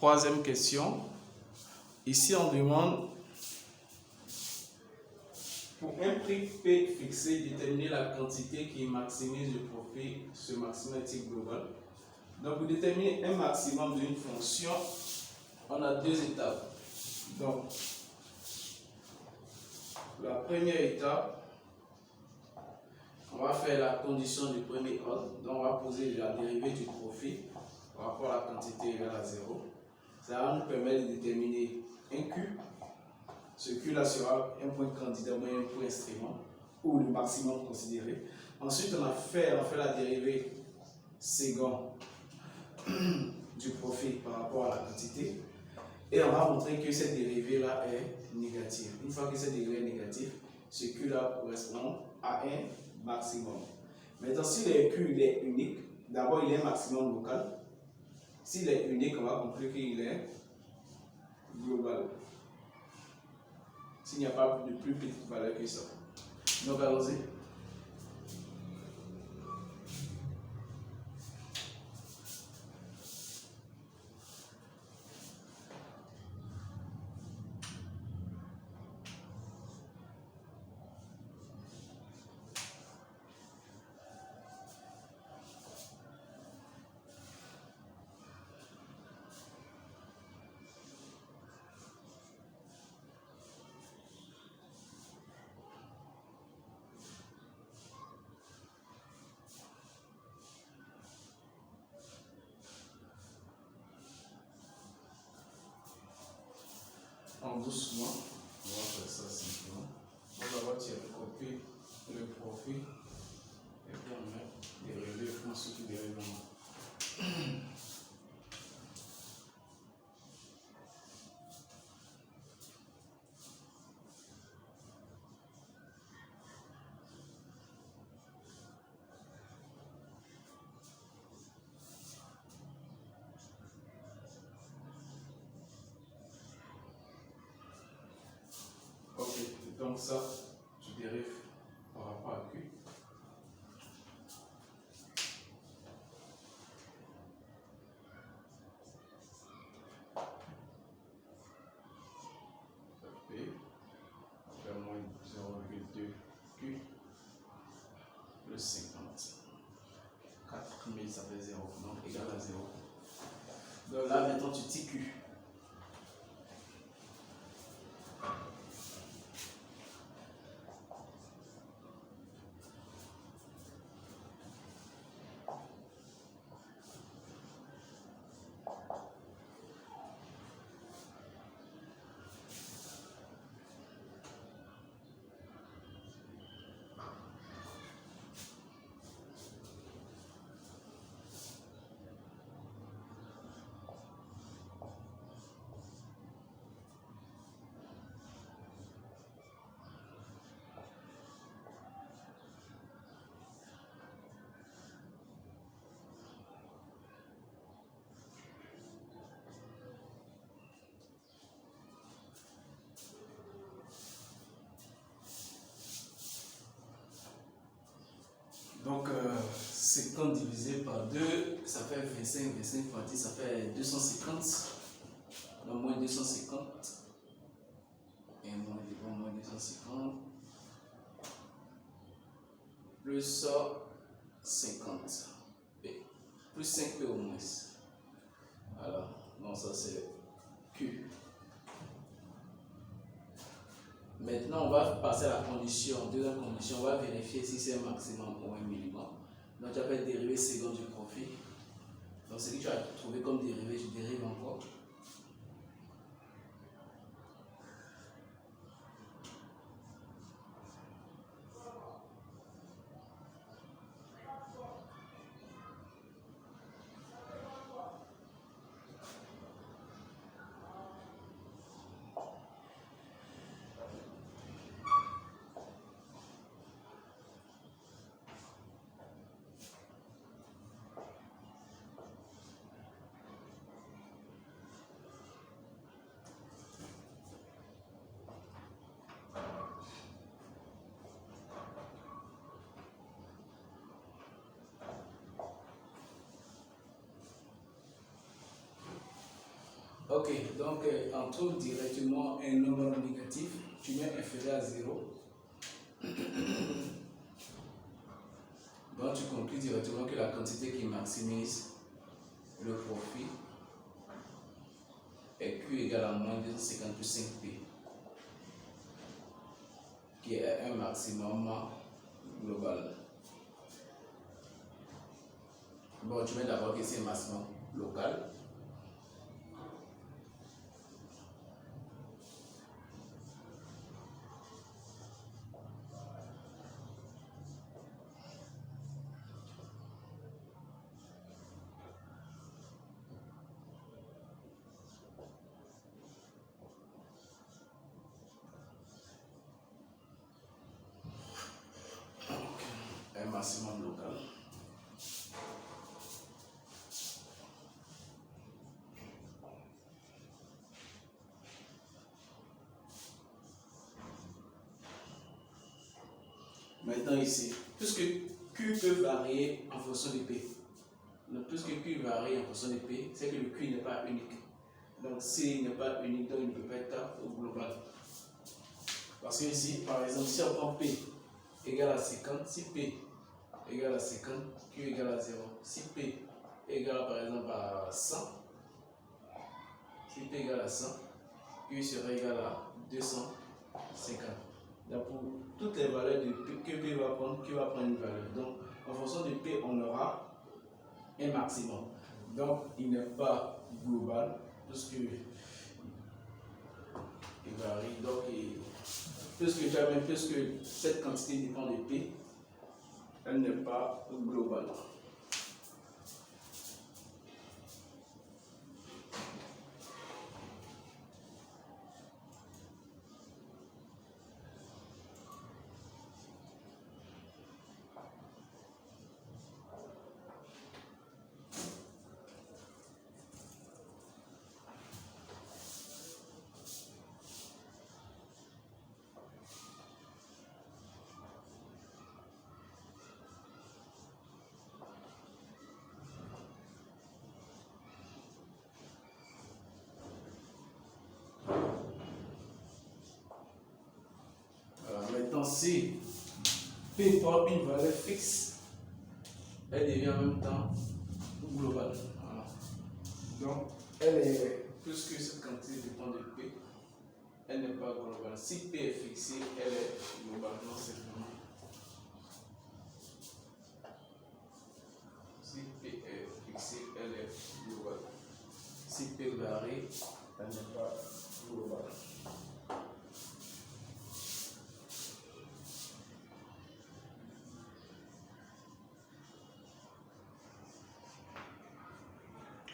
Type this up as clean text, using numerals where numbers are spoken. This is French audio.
Troisième question. Ici, on demande pour un prix P fixé, déterminer la quantité qui maximise le profit sur maximatique global. Donc, pour déterminer un maximum d'une fonction, on a deux étapes. Donc, la première étape, on va faire la condition du premier ordre. Donc, on va poser la dérivée du profit par rapport à la quantité égale à 0. Ça va nous permettre de déterminer un Q. Ce Q là sera un point candidat ou un point instrument ou le maximum considéré. Ensuite, on fait la dérivée second du profit par rapport à la quantité. Et on va montrer que cette dérivée là est négative. Une fois que cette dérivée est négative, ce Q là correspond à un maximum. Maintenant, si le Q il est unique, d'abord il est un maximum local. S'il est unique, on va conclure qu'il est global. S'il n'y a pas de plus petite valeur que ça. Donc allons-y. En doucement, on va faire ça simplement. On va d'abord tirer copier le profit et puis on met dérivé, ensuite dérivé. Ok, donc ça, tu dérives par rapport à Q. P, après moins 0,2 Q plus 50. 4000, ça fait 0, donc égal à 0. Donc là, maintenant, tu dis Q. Donc, 50 divisé par 2, ça fait 25, 25 fois 10, ça fait 250. Donc, moins 250. Et moins 250. Plus 50. P. Plus 5 P au moins. Voilà. Donc, ça c'est Q. Maintenant, on va passer à la condition, deuxième condition, on va vérifier si c'est un maximum ou un minimum. Donc, tu as fait dérivé second du profit. Donc, ce que tu as trouvé comme dérivé, tu dérives encore. Ok, donc on trouve directement un nombre négatif, tu mets inférieur à 0. Donc tu conclus directement que la quantité qui maximise le profit est Q égale à moins 250 plus 5P, qui est un maximum global. Bon, tu mets d'abord que c'est un maximum local. Un maximum local. Maintenant ici, puisque Q peut varier en fonction de P. Donc puisque Q varie en fonction de P, c'est que le Q n'est pas unique. Donc s'il n'est pas unique, donc il ne peut pas être au global. Parce que ici, par exemple, si on prend P égale à 50, si P égale à 50, Q égale à 0. Si P égale par exemple à 100, si P égale à 100, Q sera égal à 250. Donc pour toutes les valeurs de P, que P va prendre, Q va prendre une valeur. Donc en fonction de P, on aura un maximum. Donc il n'est pas global, puisque il varie. Donc puisque cette quantité dépend de P, elle n'est pas globale. Maintenant, si P prend une valeur fixe, elle devient en même temps globale. Voilà. Donc, elle est, puisque cette quantité dépend de P, elle n'est pas globale. Si P est fixé, elle est globale. Non, simplement. Si P est fixé, elle est globale. Si P varie, elle n'est pas